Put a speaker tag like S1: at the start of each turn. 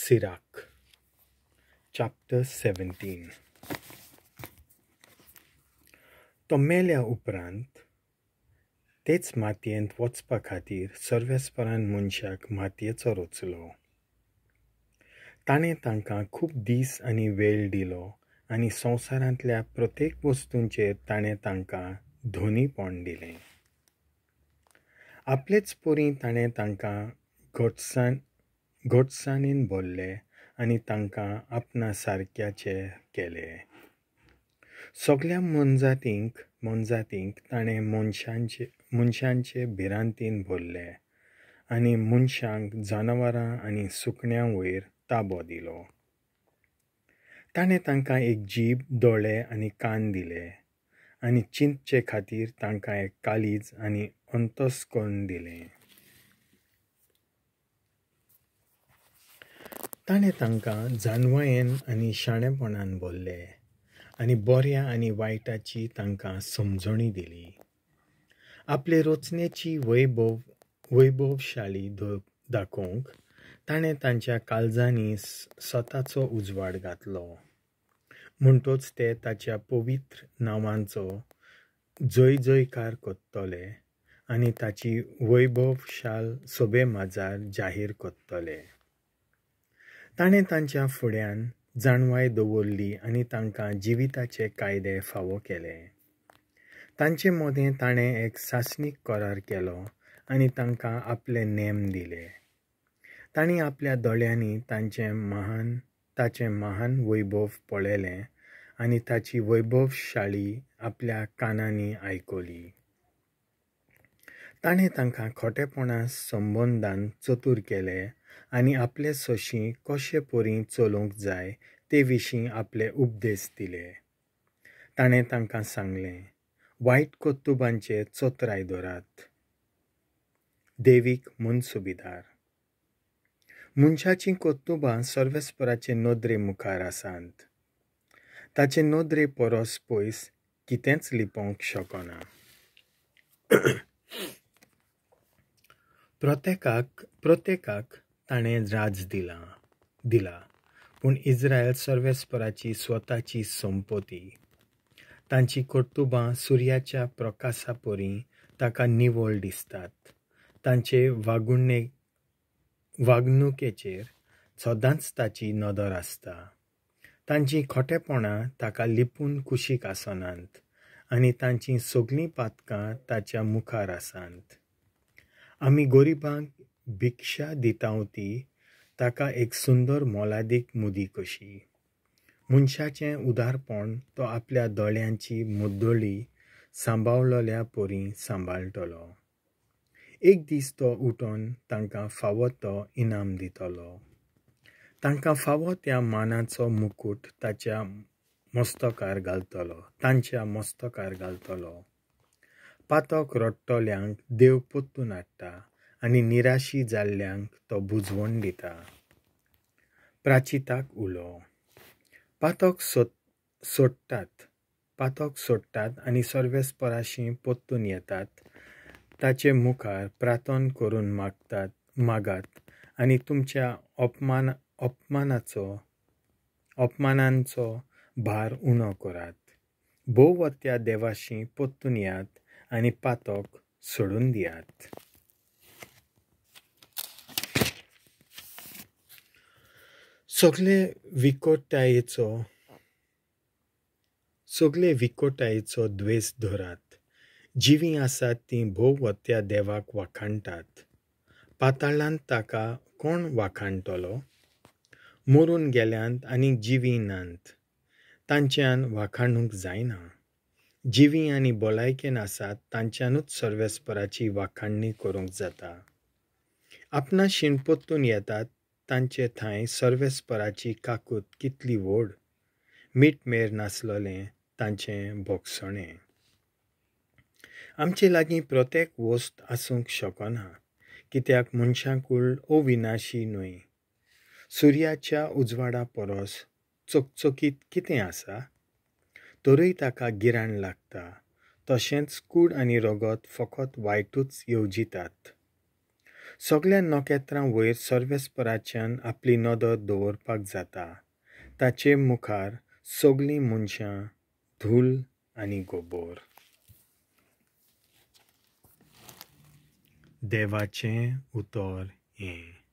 S1: Sirach, Chapter 17. तो मेल्या उपरांत तेच मातयेंत वचपा खातीर सर्वेस्परान मनशाक मातयेचो रचलो. ताणें तांकां खूब दीस आनी वेळ दिलो आनी संवसारांतल्या प्रत्येक वस्तूंचेर ताणें तांकां धोनीपण दिलें. आपलेच पोरी ताणें तांकां घोटसाणीन भरले आनी तांकां आपणा सारक्याचे केले. सगळ्या मनजातींक ताणें मनशांचे भिरांतीन भरले आनी मनशांक जनावरां आनी सुकण्यां वयर ताबो दिलो. ताणें तांकां एक जीब, दोळे आनी कान दिले आनी चिंतचे खातीर तांकां एक काळीज आनी अंतस्करण दिलें. ताणें तांकां जानवायेन आनी शाणेपणान भरले आनी बऱ्या आनी वायटाची तांकां समजणी दिली. आपले रचनेची वैभवशाली दाखोवंक ताणें तांच्या काळजांनी स्वताचो उजवाड घातलो. म्हणटच ते ताच्या पवित्र नांवांचो जयजयकार करतले आनी ताची वैभवशाल सोबे माजार जाहीर करतले. ताणें तांच्या फुड्यान जाणवाय दवरली आनी तांकां जिविताचे कायदे फावो केले. तांचे मदें ताणें एक सासणीक करार केलो आनी तांकां आपले नेम दिले. तांणी आपल्या दोळ्यांनी ताचें महान वैभव पळयलें आनी ताची वैभवशाळी आपल्या कानांनी आयकली. ताणें तांकां खोटेपणा संबंदान चतूर केले आनी आपले सोशी कशे परी चलोवंक जाय ते विशीं आपले उपदेश दिले. ताणें तांकां सांगलें, वायट कर्तुबांचेर चोत्राय दवरात. देवीक मनसुबेदार. मनशाचीं कर्तुबां सर्वेस्पराचे नदरे मुखार आसात. ताचे नदरे परस पयस कितेंच लिपोवंक शकना. प्रत्येकाक ताणें राज दिला पूण इस्रायल सर्वेस्पराची स्वताची संपत्ती. तांची कर्तुबां सुर्याच्या प्रकाशा परी ताका निवळ दिसतात. तांचे वागणुकेचेर सदांच ताची नदर आसता. तांची खोटेपणां ताका लिपून कुशीक आसनात आनी तांची सगळीं पातकां ताच्या मुखार आसात. आमी गरिबांक भिक्षा दितांव ती ताका एक सुंदर मोलादीक मुदी कशी. मनशाचें उदारपण तो आपल्या दोळ्यांची मुद्दळी सांबाळलेल्या परी सांबाळटलो. एक दीस तो उठोन तांकां फावो तो इनाम दितलो. तांकां फावो त्या मानाचो मुकूट तांच्या मस्तकार घालतलो. पातक रडटल्यांक देव पोत्तून हाडटा आनी निराशी जाल्ल्यांक तो बुजवण दिता. प्राचिताक उलो. पातक सोडटात आनी सर्वेस्पराशी पोत्तून येतात. ताचे मुखार प्रार्थना करून मागात आनी तुमच्या अपमानांचो भार उणो करात. भोवत्या देवाशी पोत्तून येयात आनी पातक सोडून दियात. सगळे विकोटायेचो द्वेष धरात. जिवीं आसात तीं भोवत्या देवाक वाखाणटात. पाताळांत ताका कोण वाखाणटलो? मरून गेल्यांत आनी जिवीं नात तांच्यान वाखाणूंक जायना. जिवीं आनी भलायकेन आसात तांच्यानूच सर्वेस्पराची वाखाणणी करूंक जाता. आपणा शिणपोत्तून येतात तांचे थंय सर्वेस्पराची काकूट कितली व्हड. मीठ मेर नासलोलें तांचें भोगसणें. आमचे लागीं प्रत्येक वस्त आसूंक शकना कित्याक मनशाकूळ अविनाशी न्हय. सुर्याच्या उजवाडा परस चकचकीत कितें आसा? तरूय ताका गिराण लागता. तशेंच कूड आनी रगत फकत वायटूच येवजितात. सगळ्या नखेत्रां वयर सर्वेस्पराच्यान आपली नदर दवरपाक जाता. ताचे मुखार सगळीं मनशां धूल आनी गोबोर. देवाचें उतर हें.